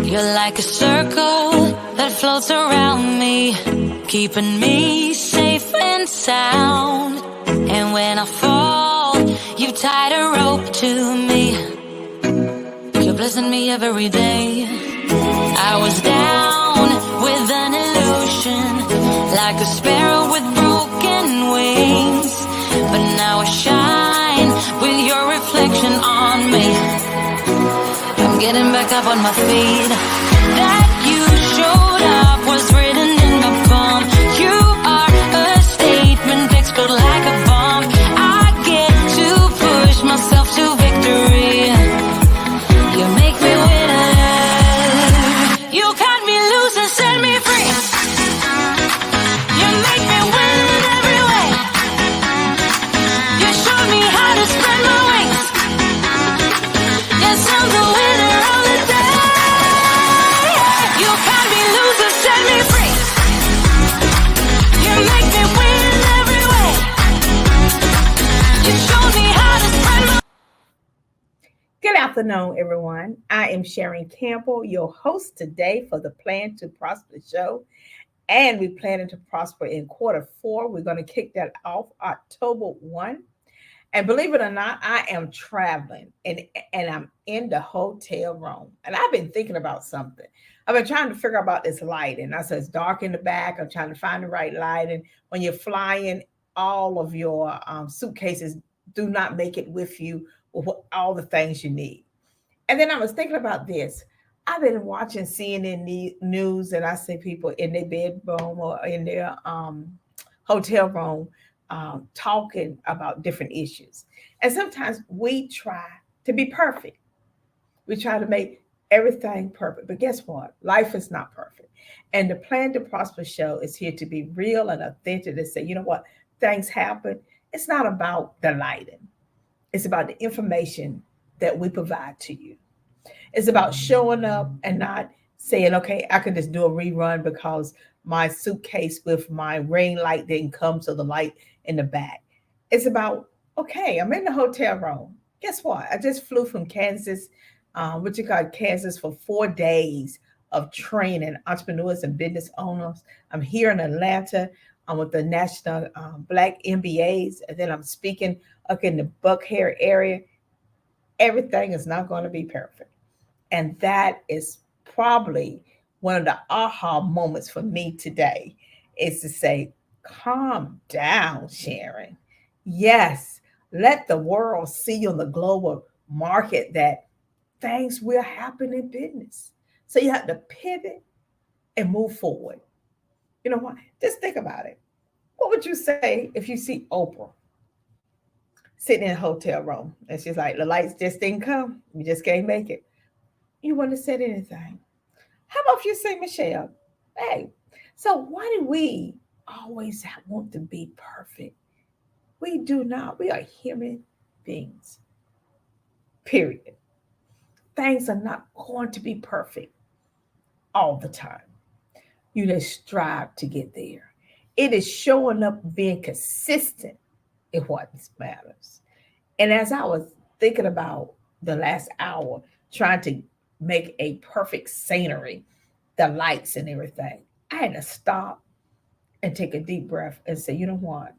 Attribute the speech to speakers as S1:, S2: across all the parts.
S1: You're like a circle that floats around me, keeping me safe and sound. And when I fall, you tied a rope to me. You're blessing me every day. I was down with an illusion, like a sparrow with broken wings. But now I shine with your reflection on me. I'm getting back up on my feet. That you showed up was written in my palm. You are a statement explode like a bomb. I get to push myself to victory. You make me winner. You cut me loose and set me free. You make me win in every way. You showed me how to spread my wings. Yes, I'm the winner of the day. You cut me loose and set me free. You make me win in every way. You showed me how to spread my.
S2: Good afternoon, everyone. I am Sharon Campbell, your host today for the Plan to Prosper show. And we're planning to prosper in Q4. We're going to kick that off October 1. And believe it or not, I am traveling and I'm in the hotel room. And I've been thinking about something. I've been trying to figure out about this light. And I said, it's dark in the back. I'm trying to find the right light. And when you're flying, all of your suitcases do not make it with you with all the things you need. And then I was thinking about this. I've been watching CNN news, and I see people in their bedroom or in their hotel room talking about different issues. And sometimes we try to be perfect. We try to make everything perfect. But guess what? Life is not perfect. And the Plan to Prosper show is here to be real and authentic to say, you know what? Things happen. It's not about the lighting. It's about the information that we provide to you. It's about showing up and not saying, okay, I can just do a rerun because my suitcase with my ring light didn't come, so the light in the back. It's about, okay, I'm in the hotel room. Guess what? I just flew from Kansas, Kansas, for 4 days of training entrepreneurs and business owners. I'm here in Atlanta. I'm with the National Black MBAs, and then I'm speaking up in the Buckhead area. Everything is not going to be perfect. And that is probably one of the aha moments for me today is to say, calm down, Sharon. Yes, let the world see on the global market that things will happen in business. So you have to pivot and move forward. You know what? Just think about it. What would you say if you see Oprah sitting in a hotel room and she's like, the lights just didn't come. You just can't make it. You wouldn't have said anything. How about if you say, Michelle, hey, so why do we always want to be perfect? We do not. We are human beings, period. Things are not going to be perfect all the time. You just strive to get there. It is showing up, being consistent in what matters. And as I was thinking about the last hour, trying to make a perfect scenery, the lights and everything, I had to stop and take a deep breath and say, you know what?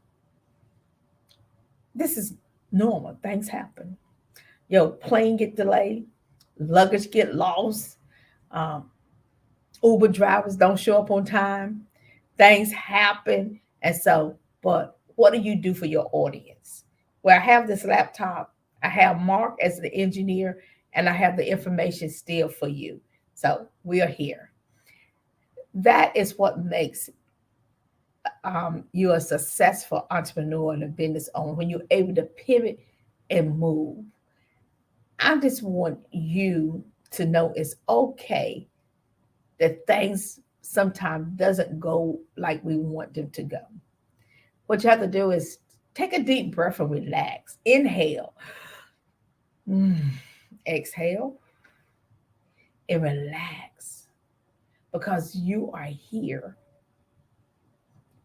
S2: This is normal. Things happen. Your plane get delayed, luggage get lost, Uber drivers don't show up on time. Things happen. And so, but what do you do for your audience? Well, I have this laptop. I have Mark as the engineer, and I have the information still for you. So we are here. That is what makes you a successful entrepreneur and a business owner, when you're able to pivot and move. I just want you to know it's okay that things sometimes doesn't go like we want them to go. What you have to do is take a deep breath and relax. Inhale. Exhale and relax, because you are here.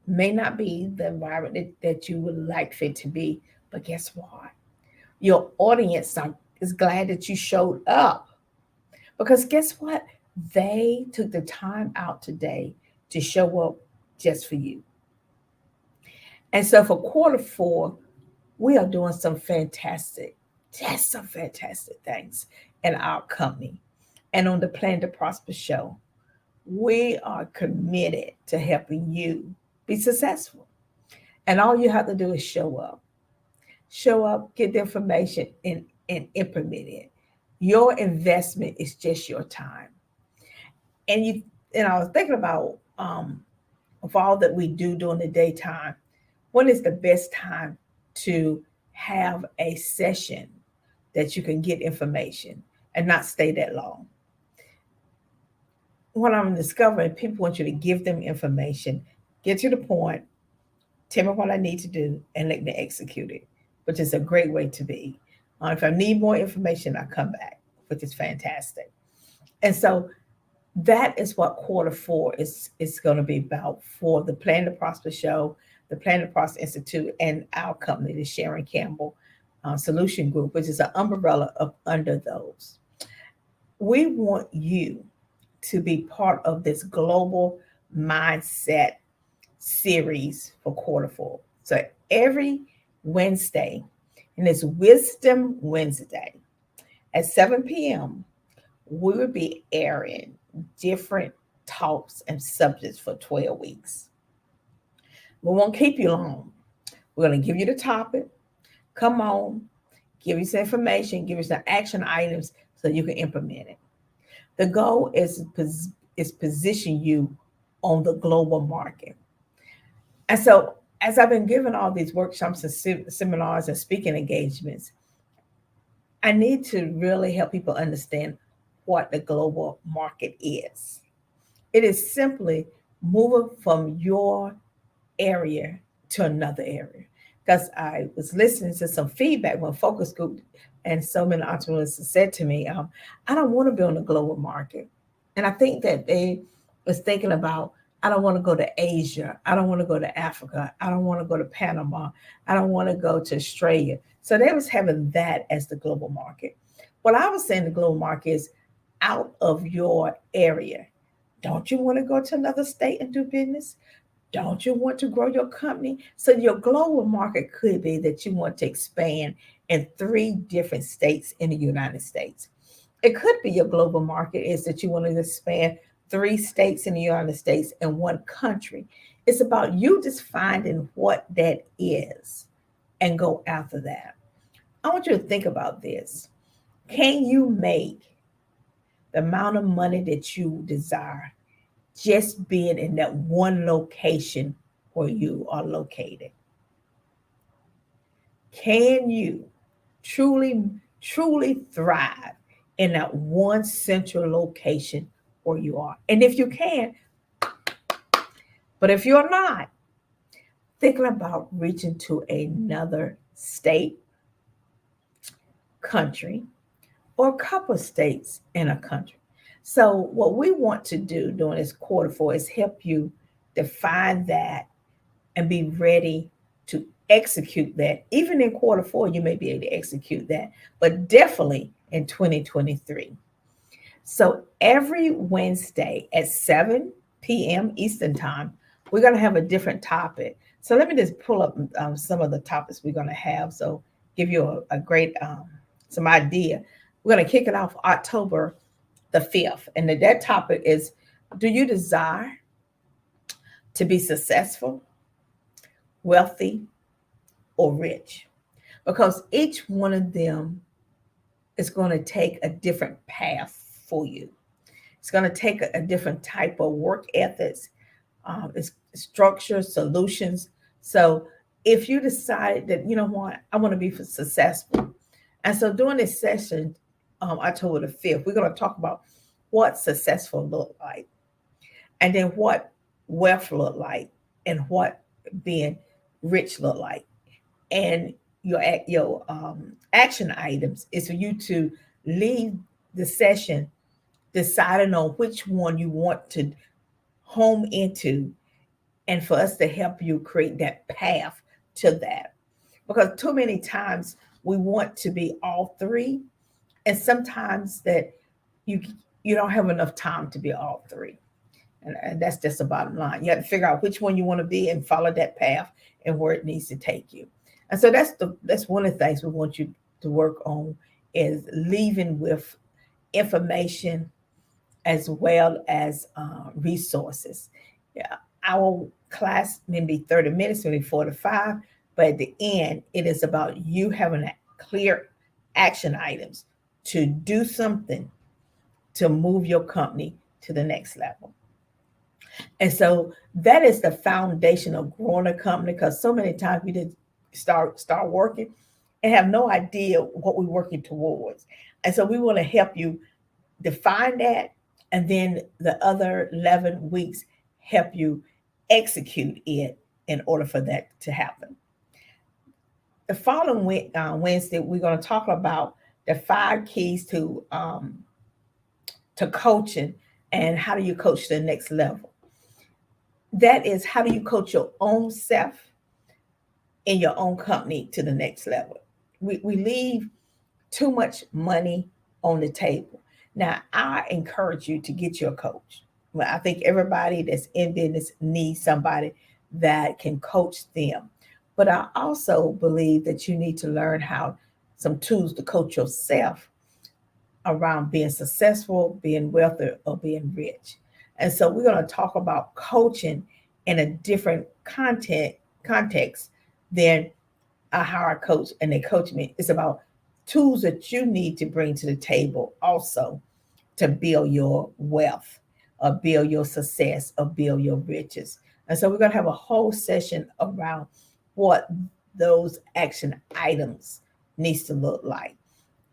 S2: May not be the environment that you would like for it to be, but guess what? Your audience is glad that you showed up, because guess what? They took the time out today to show up just for you. And so for quarter four, we are doing some fantastic things in our company. And on the Plan to Prosper show, we are committed to helping you be successful. And all you have to do is show up. Show up, get the information, and implement it. Your investment is just your time. And I was thinking about of all that we do during the daytime, when is the best time to have a session that you can get information and not stay that long? What I'm discovering, people want you to give them information, get to the point, tell me what I need to do, and let me execute it, which is a great way to be. If I need more information, I come back, which is fantastic. And so that is what quarter four is going to be about for the Plan to Prosper show, the Plan to Prosper Institute, and our company, the Sharon Campbell Solution Group, which is an umbrella of under those. We want you to be part of this global mindset series for quarter four. So every Wednesday, and it's Wisdom Wednesday at 7 p.m., we will be airing different talks and subjects for 12 weeks. We won't keep you long. We're going to give you the topic. Come on, give you some information, give you some action items so you can implement it. The goal is position you on the global market. And so, as I've been given all these workshops and seminars and speaking engagements, I need to really help people understand what the global market is. It is simply moving from your area to another area. Because I was listening to some feedback when focus group and so many entrepreneurs said to me, I don't want to be on the global market. And I think that they was thinking about, I don't want to go to Asia. I don't want to go to Africa. I don't want to go to Panama. I don't want to go to Australia. So they was having that as the global market. What I was saying the global market is out of your area. Don't you want to go to another state and do business? Don't you want to grow your company? So your global market could be that you want to expand in 3 different states in the United States. It could be your global market is that you want to expand 3 states in the United States and 1 country. It's about you just finding what that is and go after that. I want you to think about this. Can you make the amount of money that you desire just being in that one location where you are located? Can you truly thrive in that one central location where you are? And if you can, but if you're not, thinking about reaching to another state, country, or a couple of states in a country. So what we want to do during this quarter four is help you define that and be ready to execute that. Even in quarter four, you may be able to execute that, but definitely in 2023. So every Wednesday at 7 p.m. Eastern time, we're going to have a different topic. So let me just pull up some of the topics we're going to have. So give you a great, some idea. We're going to kick it off October the 5th. And that topic is, do you desire to be successful, wealthy, or rich? Because each one of them is going to take a different path for you. It's going to take a different type of work ethics, it's structure, solutions. So if you decide that, you know what, I want to be successful. And so during this session, October the 5th, we're going to talk about what successful look like, and then what wealth look like, and what being rich look like. And your action items is for you to leave the session deciding on which one you want to home into, and for us to help you create that path to that. Because too many times we want to be all 3, and sometimes that you you don't have enough time to be all three. And that's just the bottom line. You have to figure out which one you want to be and follow that path and where it needs to take you. And so that's one of the things we want you to work on, is leaving with information as well as resources. Yeah, our class maybe 30 minutes, maybe 45, but at the end, it is about you having a clear action items to do something to move your company to the next level. And so that is the foundation of growing a company, because so many times we did start working and have no idea what we're working towards. And so we want to help you define that, and then the other 11 weeks help you execute it in order for that to happen. The following Wednesday, we're going to talk about the 5 keys to coaching, and how do you coach to the next level. That is, how do you coach your own self in your own company to the next level. We leave too much money on the table. Now, I encourage you to get your coach. Well, I think everybody that's in business needs somebody that can coach them. But I also believe that you need to learn how some tools to coach yourself around being successful, being wealthy, or being rich. And so we're going to talk about coaching in a different context than I hire a coach and they coach me. It's about tools that you need to bring to the table also to build your wealth, or build your success, or build your riches. And so we're going to have a whole session around what those action items needs to look like.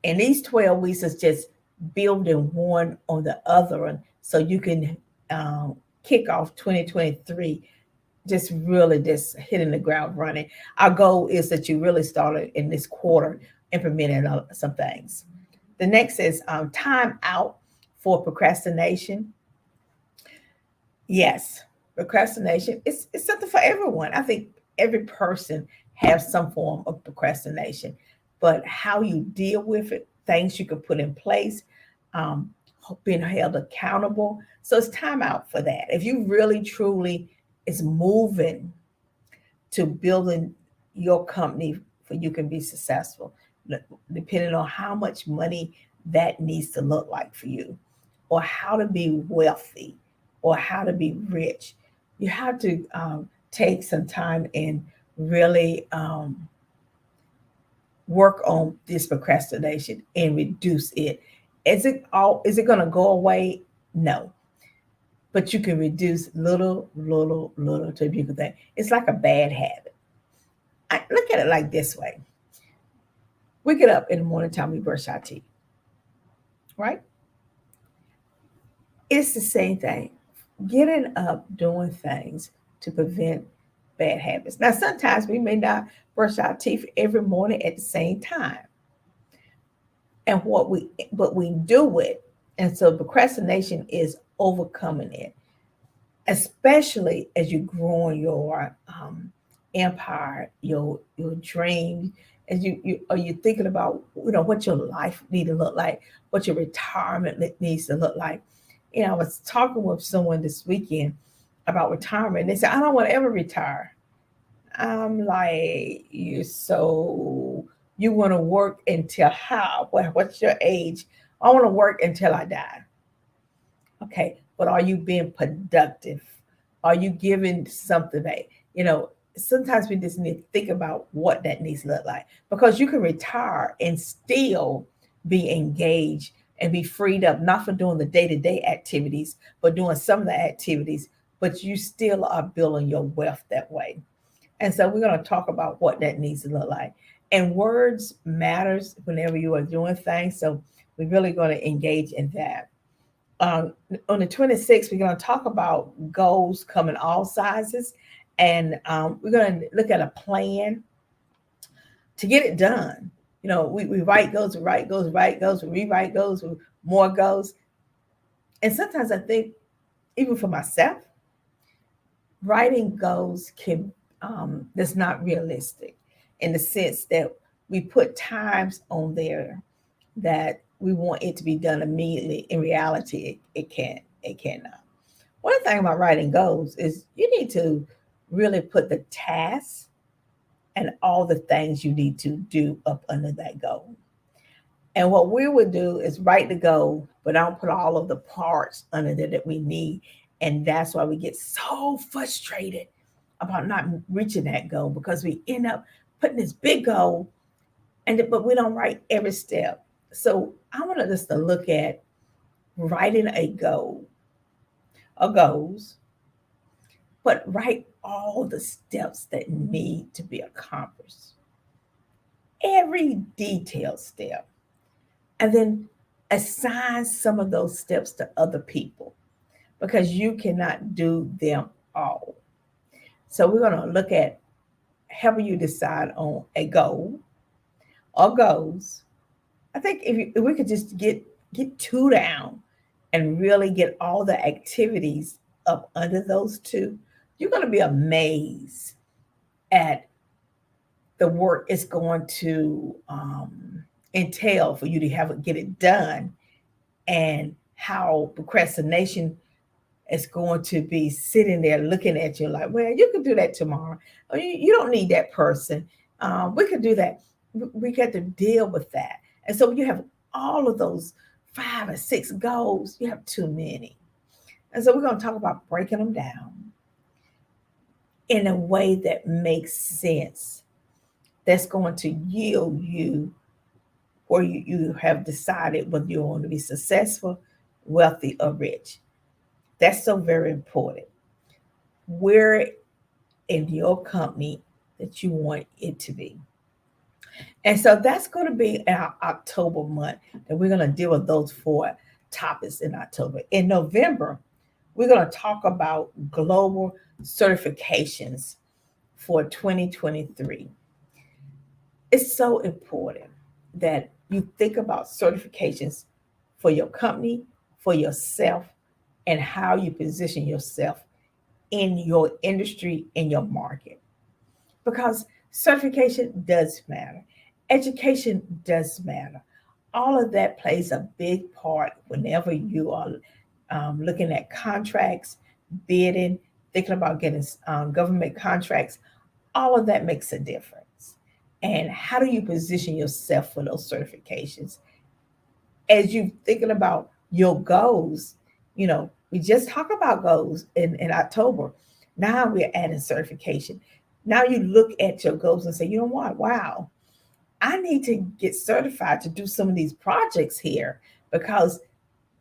S2: And these 12 weeks is just building one on the other one, so you can kick off 2023 just really just hitting the ground running. Our goal is that you really started in this quarter implementing some things. The next is time out for procrastination. Yes, procrastination it's something for everyone. I think every person has some form of procrastination, but how you deal with it, things you can put in place, um, being held accountable. So it's time out for that. If you really truly is moving to building your company for you can be successful, depending on how much money that needs to look like for you, or how to be wealthy, or how to be rich, you have to take some time and really work on this procrastination and reduce it. Is it going to go away? No, but you can reduce little to a bigger thing. It's like a bad habit. I look at it like this way. We get up in the morning time, we brush our teeth, right? It's the same thing. Getting up, doing things to prevent bad habits. Now, sometimes we may not brush our teeth every morning at the same time. But we do it. And so procrastination is overcoming it, especially as you grow in your empire, your dreams, as are you thinking about what your life need to look like, what your retirement needs to look like. I was talking with someone this weekend about retirement. They said, I don't want to ever retire. I'm like, you want to work until how? What's your age? I want to work until I die. Okay, but are you being productive? Are you giving something back? Sometimes we just need to think about what that needs to look like, because you can retire and still be engaged and be freed up, not for doing the day-to-day activities, but doing some of the activities, but you still are building your wealth that way. And so we're going to talk about what that needs to look like. And words matters whenever you are doing things. So we're really going to engage in that. On the 26th, we're going to talk about goals come in all sizes. And we're going to look at a plan to get it done. We write goals, we write goals, we rewrite goals, more goals. And sometimes I think, even for myself, writing goals that's not realistic, in the sense that we put times on there that we want it to be done immediately. In reality, it can't. It cannot. One thing about writing goals is you need to really put the tasks and all the things you need to do up under that goal. And what we would do is write the goal, but I don't put all of the parts under there that we need. And that's why we get so frustrated about not reaching that goal, because we end up putting this big goal, but we don't write every step. So I want us to look at writing a goal or goals, but write all the steps that need to be accomplished, every detailed step, and then assign some of those steps to other people, because you cannot do them all. So we're going to look at helping you decide on a goal or goals. I think if we could just get two down and really get all the activities up under those two, you're going to be amazed at the work it's going to entail for you to get it done, and how procrastination is going to be sitting there looking at you like, well, you can do that tomorrow. Or, you don't need that person. We could do that. We got to deal with that. And so you have all of those 5 or 6 goals, you have too many. And so we're going to talk about breaking them down in a way that makes sense, that's going to yield you, or you have decided whether you want to be successful, wealthy, or rich. That's so very important. Where in your company that you want it to be. And so that's going to be our October month, and we're going to deal with those 4 topics in October. In November, we're going to talk about global certifications for 2023. It's so important that you think about certifications for your company, for yourself, and how you position yourself in your industry, in your market. Because certification does matter. Education does matter. All of that plays a big part whenever you are looking at contracts, bidding, thinking about getting government contracts. All of that makes a difference. And how do you position yourself for those certifications? As you thinking about your goals, we just talked about goals in October. Now we're adding certification. Now you look at your goals and say, you know what? Wow, I need to get certified to do some of these projects here, because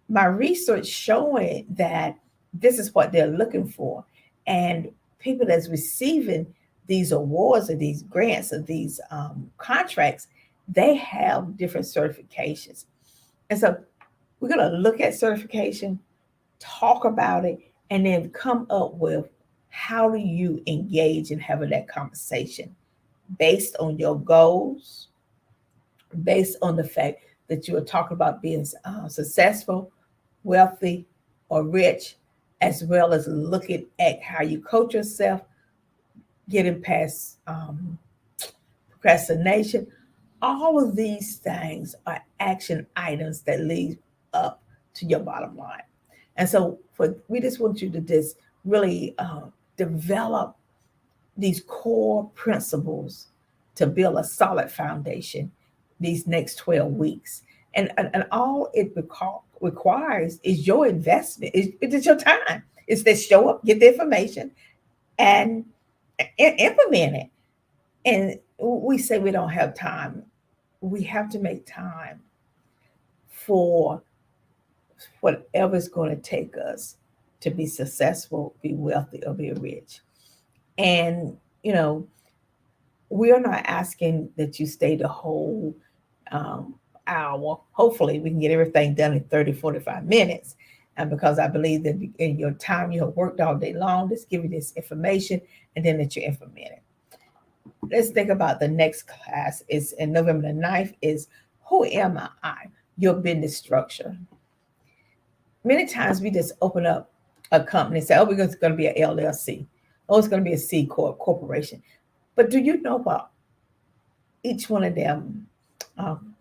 S2: my research showing that this is what they're looking for. And people that's receiving these awards or these grants or these contracts, they have different certifications. And so we're going to look at certification, talk about it, and then come up with how do you engage in having that conversation based on your goals, based on the fact that you are talking about being successful, wealthy, or rich, as well as looking at how you coach yourself, getting past procrastination. All of these things are action items that lead up to your bottom line. And so we just want you to just really develop these core principles to build a solid foundation these next 12 weeks. And all it requires is your investment. It's your time. It's to show up, get the information, and implement it. And we say we don't have time. We have to make time for whatever's going to take us to be successful, be wealthy, or be rich. And, we are not asking that you stay the whole hour. Hopefully, we can get everything done in 30, 45 minutes. And because I believe that in your time you have worked all day long, let's give you this information and then let you implement it. Let's think about the next class. Is in November the 9th is Who Am I? Your business structure. Many times we just open up a company and say, oh, we're going to be an LLC. Oh, it's going to be a C corporation. But do you know about each one of them,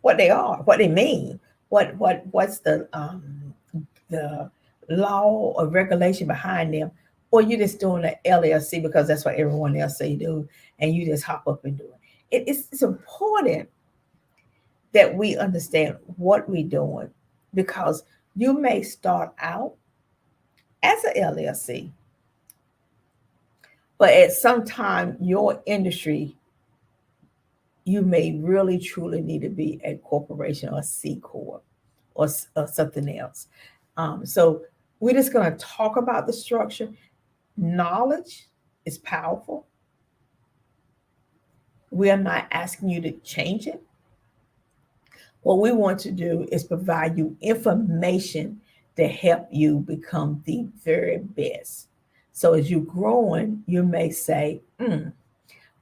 S2: what they are, what they mean? what's the law or regulation behind them, or you just doing the LLC because that's what everyone else say do, and you just hop up and do it. It's important that we understand what we're doing, because you may start out as a LLC, but at some time your industry, you may really truly need to be a corporation or a C corp, or something else. So we're just going to talk about the structure. Knowledge is powerful. We are not asking you to change it. What we want to do is provide you information to help you become the very best. So as you're growing, you may say,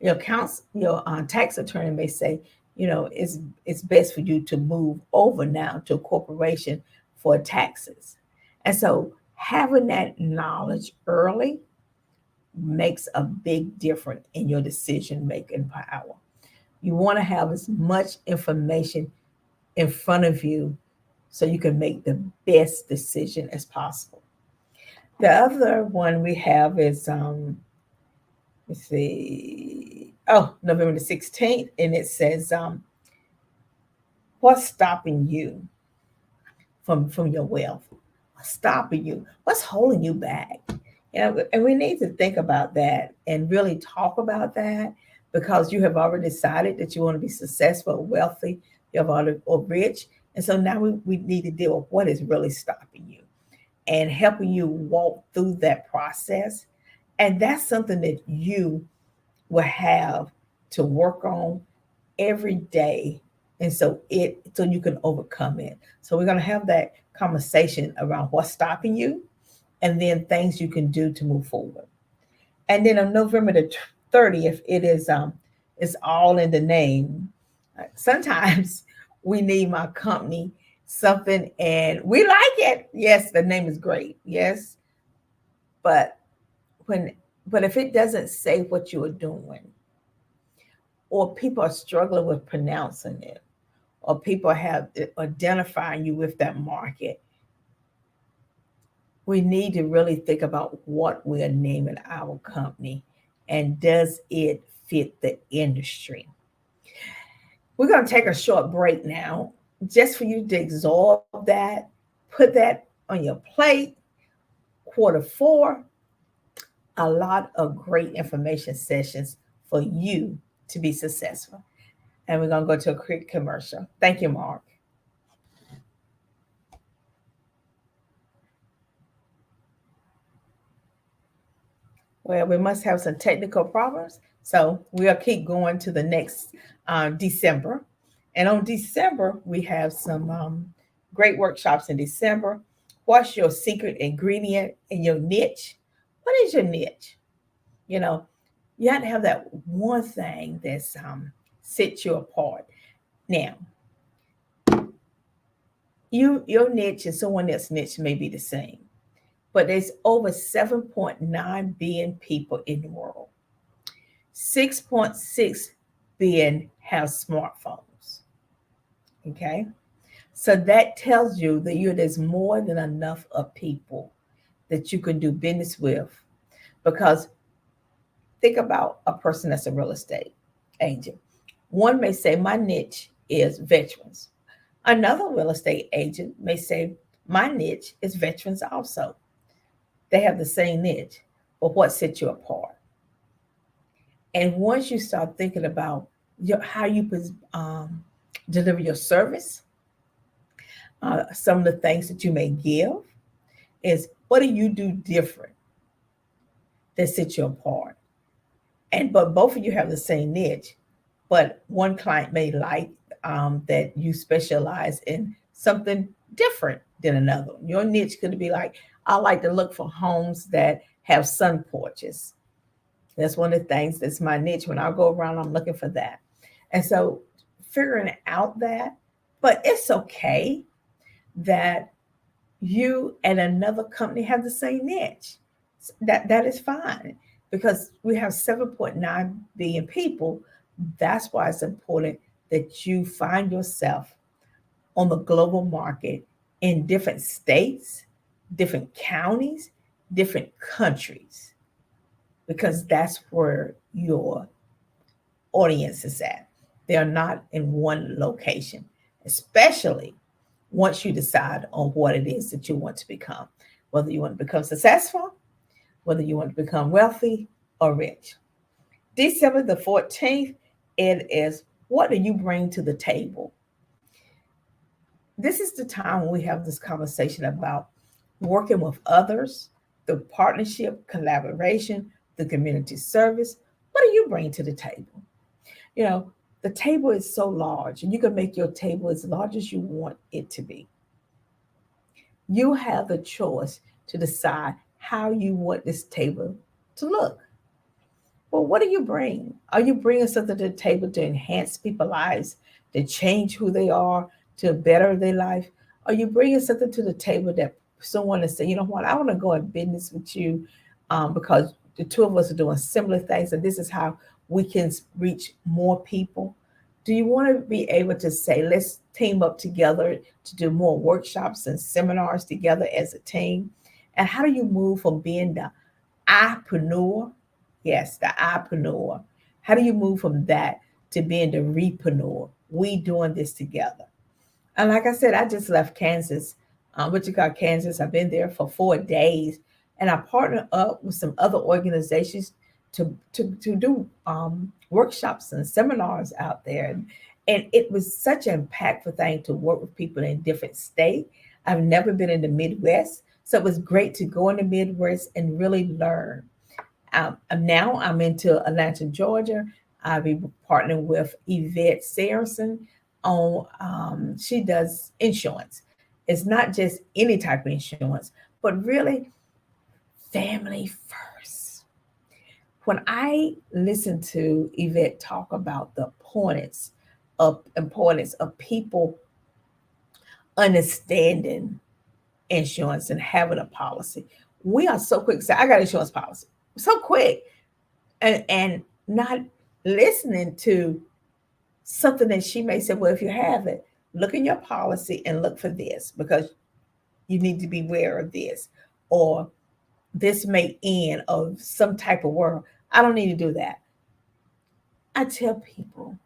S2: your tax attorney may say, it's best for you to move over now to a corporation for taxes. And so having that knowledge early makes a big difference in your decision making power. You want to have as much information in front of you so you can make the best decision as possible. The other one we have is let's see, November the 16th, and it says, what's stopping you from your wealth? What's stopping you? What's holding you back? And we need to think about that and really talk about that, because you have already decided that you want to be successful, wealthy, you have already, or rich. And so now we need to deal with what is really stopping you and helping you walk through that process. And that's something that you will have to work on every day. And so you can overcome it. So we're going to have that conversation around what's stopping you, and then things you can do to move forward. And then on November the 30th, it's all in the name. Sometimes we name our company something and we like it. Yes, the name is great. Yes. But if it doesn't say what you are doing, or people are struggling with pronouncing it, or people have identifying you with that market, we need to really think about what we are naming our company, and does it fit the industry. We're going to take a short break now, just for you to absorb that, put that on your plate. Q4, a lot of great information sessions for you to be successful. And we're going to go to a quick commercial. Thank you, Mark. Well, we must have some technical problems, so we'll keep going to the next December. And on December, we have some great workshops in December. What's your secret ingredient in your niche? What is your niche? You know, you have to have that one thing that's sets you apart. Now, your niche and someone else's niche may be the same, but there's over 7.9 billion people in the world. 6.6 billion have smartphones. Okay, so that tells you that there's more than enough of people that you can do business with. Because think about a person that's a real estate agent. One may say, my niche is veterans. Another real estate agent may say, my niche is veterans also. They have the same niche, but what sets you apart? And once you start thinking about how you deliver your service, some of the things that you may give is, what do you do different that sets you apart? But both of you have the same niche, but one client may like that you specialize in something different than another. Your niche could be like, I like to look for homes that have sun porches. That's one of the things that's my niche. When I go around, I'm looking for that. And so figuring out that, but it's okay that you and another company have the same niche. That is fine, because we have 7.9 billion people. That's why it's important that you find yourself on the global market in different states, different counties, different countries, because that's where your audience is at. They're not in one location, especially once you decide on what it is that you want to become, whether you want to become successful, whether you want to become wealthy or rich. December the 14th, it is what do you bring to the table? This is the time when we have this conversation about working with others, the partnership, collaboration, the community service. What do you bring to the table? You know, the table is so large, and you can make your table as large as you want it to be. You have the choice to decide how you want this table to look. Well, what do you bring? Are you bringing something to the table to enhance people's lives, to change who they are, to better their life? Are you bringing something to the table that someone is saying, you know what, I want to go in business with you because the two of us are doing similar things, and this is how we can reach more people? Do you want to be able to say, let's team up together to do more workshops and seminars together as a team? And how do you move from being the entrepreneur? Yes, the entrepreneur. How do you move from that to being the repreneur? We doing this together. And like I said, I just left Kansas, Wichita, Kansas. I've been there for 4 days, and I partnered up with some other organizations to do workshops and seminars out there. And it was such an impactful thing to work with people in different states. I've never been in the Midwest, so it was great to go in the Midwest and really learn. Now I'm into Atlanta, Georgia. I'll be partnering with Yvette Saracen on, she does insurance. It's not just any type of insurance, but really family first. When I listen to Yvette talk about the importance of people understanding insurance and having a policy, we are so quick to say, I got insurance policy. So quick, and not listening to something that she may say, well, if you have it, look in your policy and look for this because you need to be aware of this, or this may end of some type of world. I don't need to do that. I tell people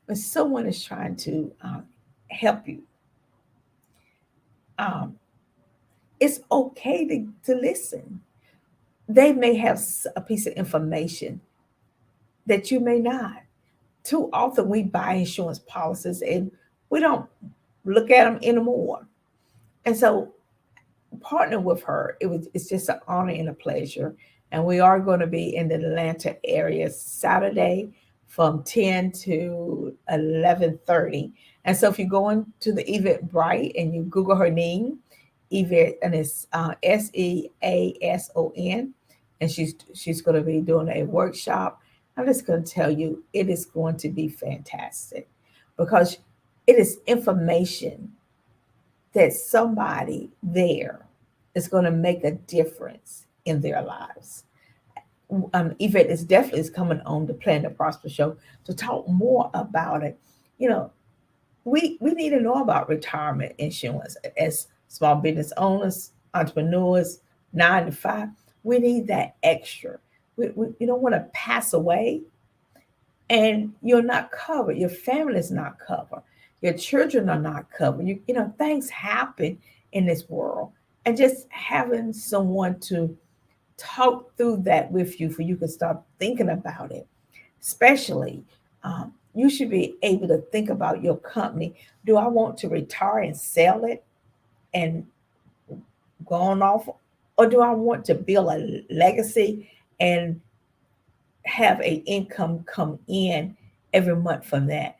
S2: when someone is trying to help you, um, it's okay to listen. They may have a piece of information that you may not. Too often we buy insurance policies and we don't look at them anymore. And so partner with her, it's just an honor and a pleasure. And we are going to be in the Atlanta area Saturday from 10 to 11:30. And so if you go into the Eventbrite and you Google her name, Yvette, and it's Season, and she's going to be doing a workshop. I'm just going to tell you, it is going to be fantastic because it is information that somebody there is going to make a difference in their lives. Yvette is definitely coming on the Plan to Prosper show to talk more about it. You know, we need to know about retirement insurance as small business owners, entrepreneurs, 9 to 5. We need that extra. You don't want to pass away and you're not covered. Your family is not covered. Your children are not covered. Things happen in this world. And just having someone to talk through that with you, for you can start thinking about it. Especially, you should be able to think about your company. Do I want to retire and sell it and go on off? Or do I want to build a legacy and have an income come in every month from that?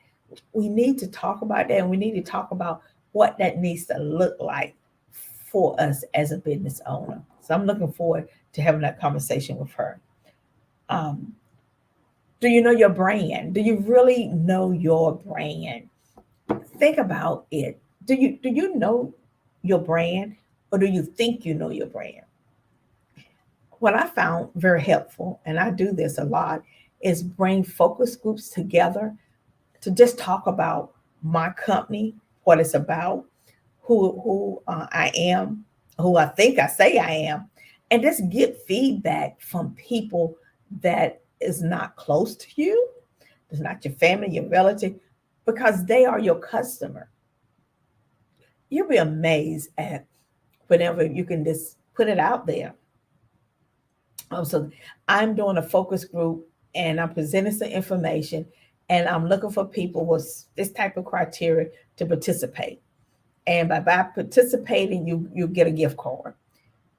S2: We need to talk about that, and we need to talk about what that needs to look like for us as a business owner. So I'm looking forward to having that conversation with her. Um, do you know your brand? Do you really know your brand? Think about it. Do you know your brand, or do you think you know your brand? What I found very helpful, and I do this a lot, is bring focus groups together to just talk about my company, what it's about, who I am, who I think I say I am, and just get feedback from people that is not close to you, it's not your family, your relative, because they are your customer. You'll be amazed at whenever you can just put it out there. So I'm doing a focus group and I'm presenting some information and I'm looking for people with this type of criteria to participate. And by participating, you get a gift card.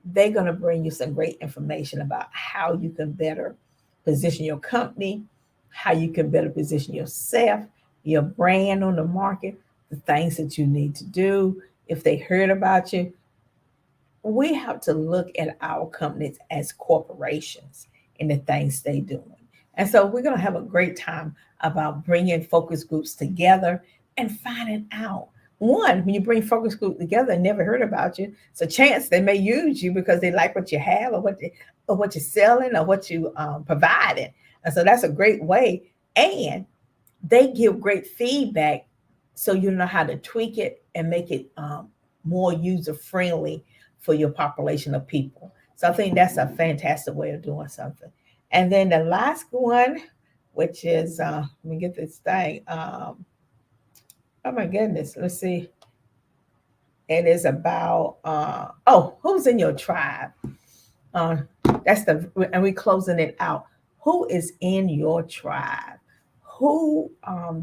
S2: They're going to bring you some great information about how you can better position your company, how you can better position yourself, your brand on the market, the things that you need to do. If they heard about you, we have to look at our companies as corporations and the things they doing. And so we're going to have a great time about bringing focus groups together and finding out. One, when you bring focus group together and never heard about you, it's a chance they may use you because they like what you have or what you're selling or what you providing. And so that's a great way. And they give great feedback so you know how to tweak it and make it more user friendly for your population of people. So I think that's a fantastic way of doing something. And then the last one, which is let me get this thing. Oh my goodness, let's see. It is about who's in your tribe? Uh, that's the and we closing it out. Who is in your tribe? Who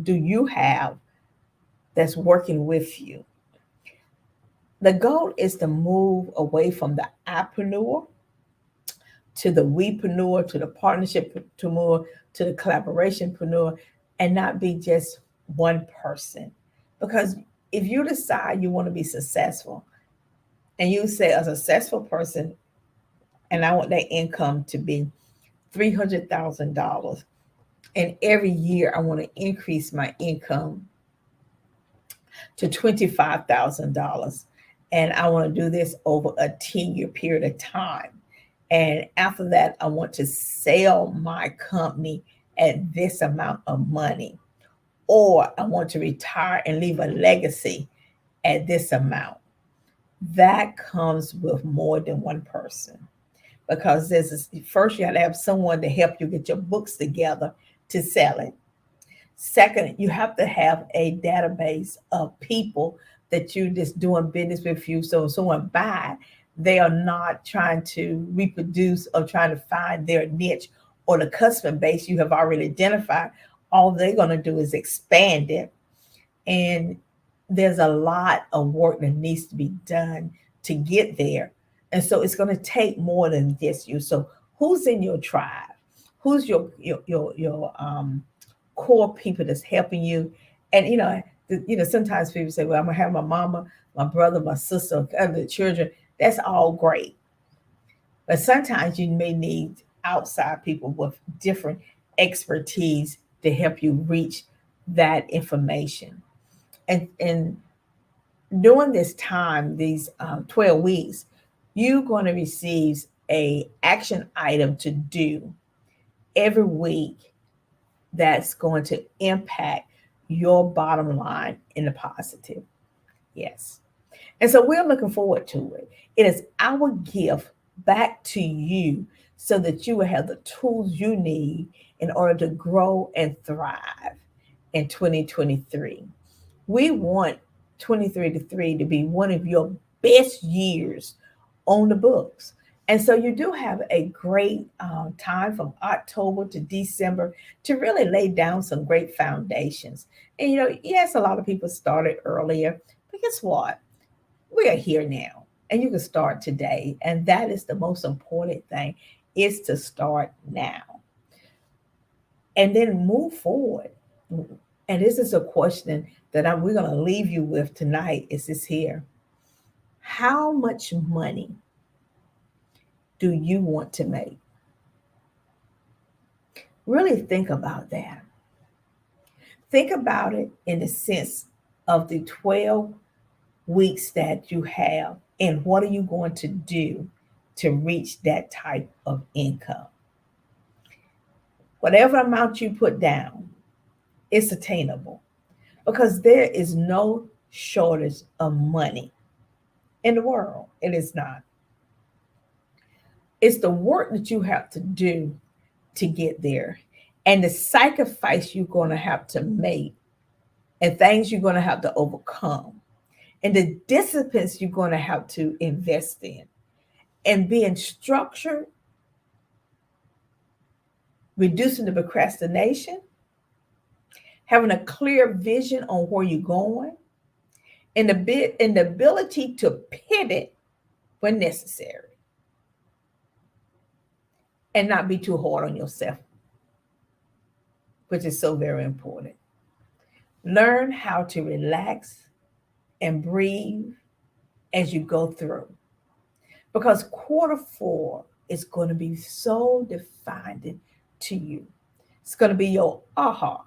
S2: do you have that's working with you? The goal is to move away from the apreneur to the wepreneur, to the partnershipreneur, to the collaborationpreneur, and not be just one person. Because if you decide you want to be successful, and you say a successful person, and I want that income to be $300,000, and every year I want to increase my income to $25,000, and I want to do this over a 10-year period of time. And after that, I want to sell my company at this amount of money, or I want to retire and leave a legacy at this amount. That comes with more than one person, because first you have to have someone to help you get your books together to sell it. Second, you have to have a database of people that you just doing business with you. So if someone buy, they are not trying to reproduce or trying to find their niche or the customer base you have already identified. All they're going to do is expand it. And there's a lot of work that needs to be done to get there. And so it's going to take more than just you. So who's in your tribe? Who's your core people that's helping you? And sometimes people say, well, I'm gonna have my mama, my brother, my sister, other children. That's all great. But sometimes you may need outside people with different expertise to help you reach that information. And during this time, these 12 weeks, you're going to receive a action item to do every week that's going to impact your bottom line in the positive. Yes. And so we're looking forward to it. It is our gift back to you so that you will have the tools you need in order to grow and thrive in 2023. We want 2023 to be one of your best years on the books. And so you do have a great time from October to December to really lay down some great foundations. And, yes, a lot of people started earlier, but guess what? We are here now and you can start today. And that is the most important thing, is to start now and then move forward. And this is a question that we're going to leave you with tonight. Is this here? How much money do you want to make? Really think about that. Think about it in the sense of the 12 weeks that you have, and what are you going to do to reach that type of income? Whatever amount you put down, it's attainable, because there is no shortage of money in the world. It is not. It's the work that you have to do to get there and the sacrifice you're going to have to make and things you're going to have to overcome and the disciplines you're going to have to invest in and being structured, reducing the procrastination, having a clear vision on where you're going, and the ability to pivot when necessary and not be too hard on yourself, which is so very important. Learn how to relax and breathe as you go through. Because quarter 4 is going to be so defining to you. It's going to be your aha,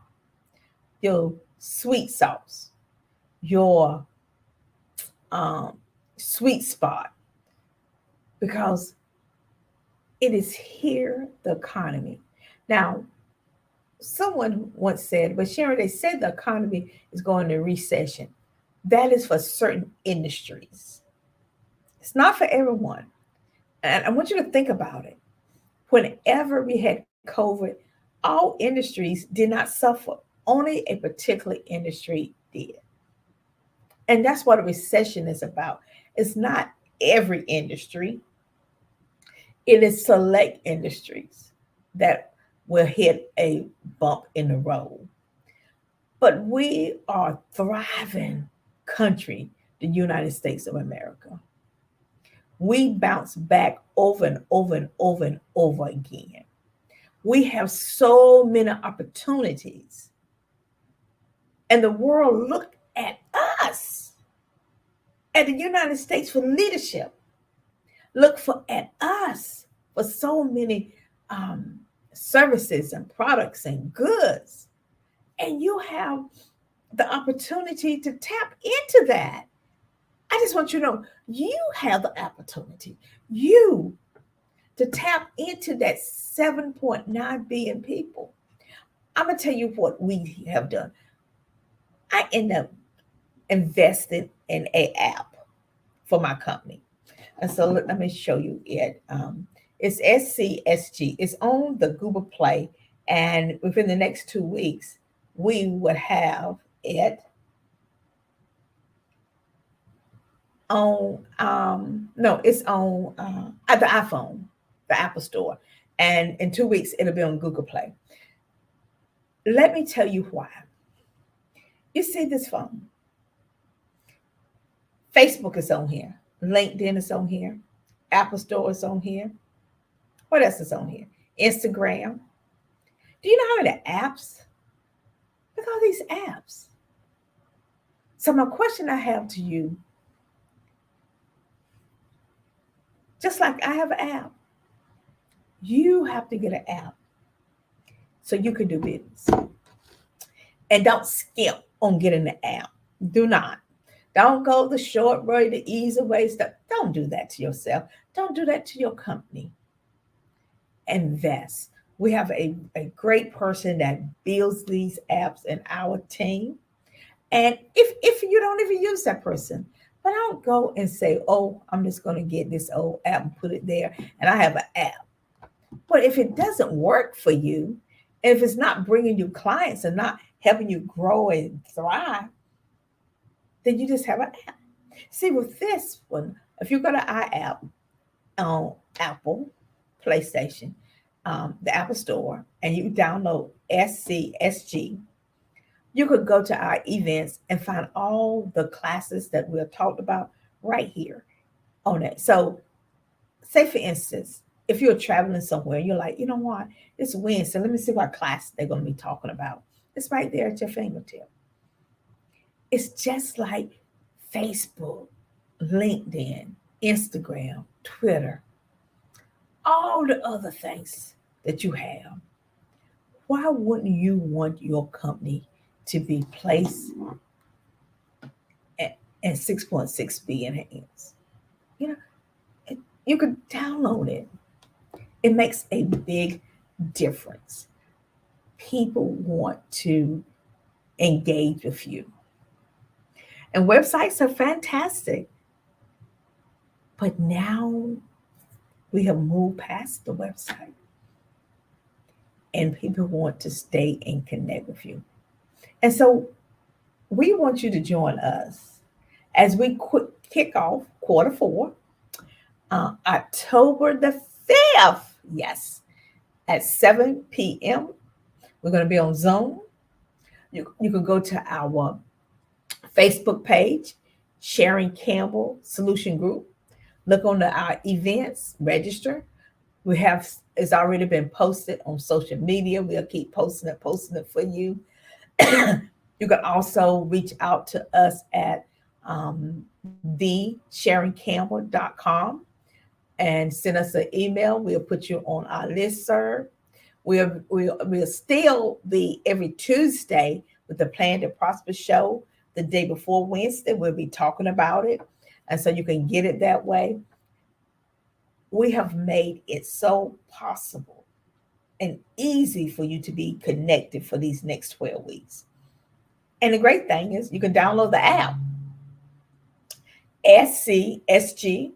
S2: your sweet sauce, your sweet spot. Because it is here, the economy. Now, someone once said, but Sharon, they said the economy is going into recession. That is for certain industries. It's not for everyone. And I want you to think about it. Whenever we had COVID, all industries did not suffer. Only a particular industry did. And that's what a recession is about. It's not every industry. It is select industries that will hit a bump in the road. But we are a thriving country, the United States of America. We bounce back over and over and over and over again. We have so many opportunities. And the world looked at us, at the United States for leadership. Look at us for so many services and products and goods. And you have the opportunity to tap into that. I just want you to know, you have the opportunity, you, to tap into that 7.9 billion people. I'm going to tell you what we have done. I end up investing in an app for my company. And so let me show you it. It's SCSG. It's on the Google Play. And within the next 2 weeks, we would have it on, it's on the iPhone, the Apple Store. And in 2 weeks, it'll be on Google Play. Let me tell you why. You see this phone. Facebook is on here. LinkedIn is on here. Apple Store is on here. What else is on here? Instagram. Do you know how many apps? Look at all these apps. So my question I have to you, just like I have an app, you have to get an app so you can do business. And don't skip on getting the app. Do not. Don't go the short way, the easy way stuff. Don't do that to yourself. Don't do that to your company. Invest. We have a great person that builds these apps in our team. And if you don't even use that person, but don't go and say, oh, I'm just going to get this old app and put it there, and I have an app. But if it doesn't work for you, if it's not bringing you clients and not helping you grow and thrive, then you just have an app. See, with this one, if you go to our app on Apple, PlayStation, the Apple Store, and you download SCSG, you could go to our events and find all the classes that we've talked about right here on it. So, say for instance, if you're traveling somewhere, you're like, you know what, it's Wednesday, let me see what class they're going to be talking about. It's right there at your fingertip. It's just like Facebook, LinkedIn, Instagram, Twitter, all the other things that you have. Why wouldn't you want your company to be placed in 6.6 billion hands? You know, you could download it. It makes a big difference. People want to engage with you. And websites are fantastic. But now we have moved past the website and people want to stay and connect with you. And so we want you to join us as we kick off quarter four, October the 5th. Yes, at 7 p.m. We're going to be on Zoom. You can go to our Facebook page, Sharon Campbell Solution Group. Look on our events, register. We have it's already been posted on social media. We'll keep posting it for you. You can also reach out to us at thesharoncampbell.com and send us an email. We'll put you on our list, sir. We'll still be every Tuesday with the Plan to Prosper show. The day before Wednesday, we'll be talking about it. And so you can get it that way. We have made it so possible and easy for you to be connected for these next 12 weeks. And the great thing is you can download the app, SCSG.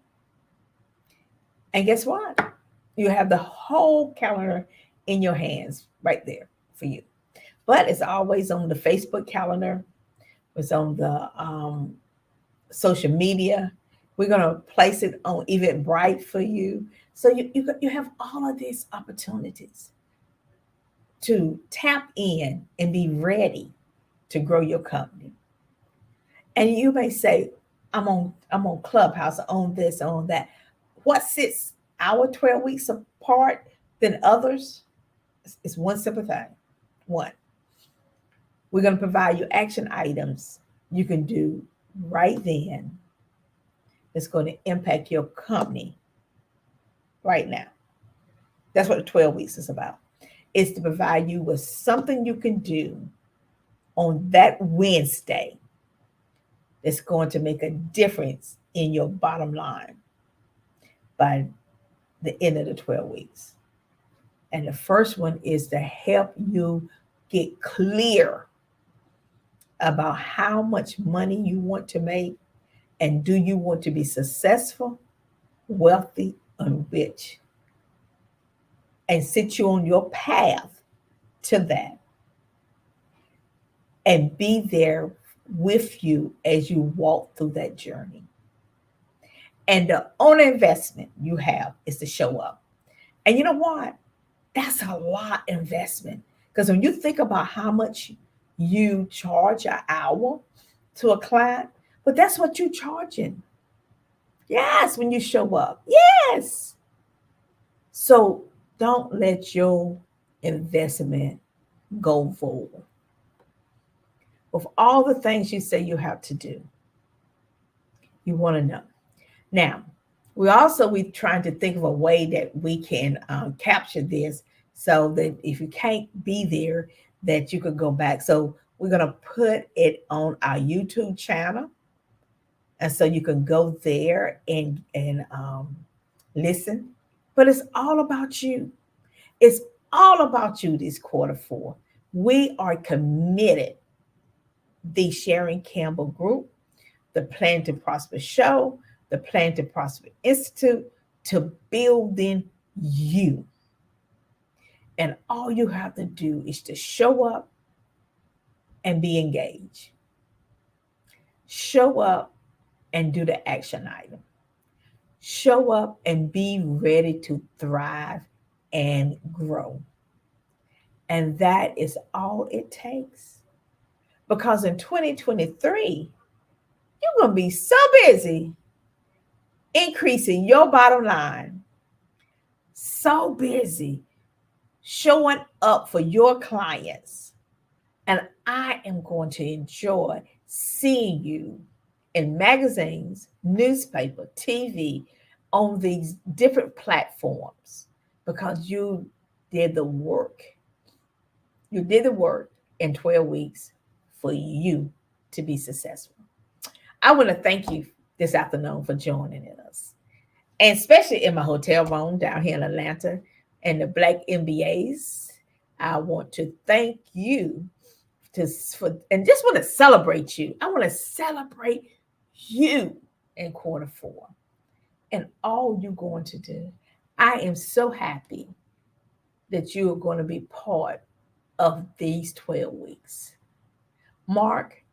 S2: And guess what? You have the whole calendar in your hands right there for you. But it's always on the Facebook calendar. It's on the social media. We're going to place it on Eventbrite for you. So you have all of these opportunities to tap in and be ready to grow your company. And you may say, I'm on Clubhouse, on this, on that. What sets our 12 weeks apart than others is one simple thing. One, we're going to provide you action items you can do right then that's going to impact your company right now. That's what the 12 weeks is about. It's to provide you with something you can do on that Wednesday that's going to make a difference in your bottom line by the end of the 12 weeks. And the first one is to help you get clear about how much money you want to make and do you want to be successful, wealthy, and rich, and set you on your path to that and be there with you as you walk through that journey. And the only investment you have is to show up. And you know what? That's a lot of investment. Because when you think about how much you charge an hour to a client, but that's what you're charging. Yes, when you show up. Yes. So don't let your investment go forward. With all the things you say you have to do, you want to know. Now, we're trying to think of a way that we can capture this so that if you can't be there, that you could go back. So we're going to put it on our YouTube channel. And so you can go there and listen. But it's all about you. It's all about you this quarter four. We are committed, the Sharon Campbell Group, the Plan to Prosper Show, the Plan to Prosper Institute, to building you. And all you have to do is to show up and be engaged. Show up and do the action item. Show up and be ready to thrive and grow. And that is all it takes. Because in 2023, you're going to be so busy increasing your bottom line, so busy showing up for your clients. And I am going to enjoy seeing you in magazines, newspaper, TV, on these different platforms because you did the work. You did the work in 12 weeks for you to be successful. I want to thank you this afternoon for joining us. And especially in my hotel room down here in Atlanta and the Black MBAs, I want to thank you and just want to celebrate you. I want to celebrate you in quarter four and all you're going to do. I am so happy that you are going to be part of these 12 weeks. Mark,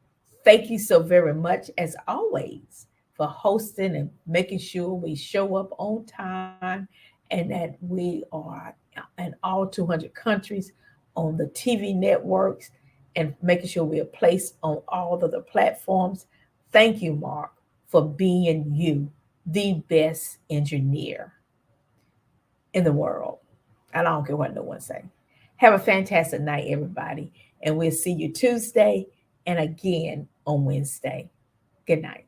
S2: thank you so very much, as always, for hosting and making sure we show up on time and that we are in all 200 countries on the TV networks and making sure we are placed on all of the platforms. Thank you, Mark, for being you, the best engineer in the world. And I don't care what no one say. Have a fantastic night, everybody. And we'll see you Tuesday and again on Wednesday. Good night.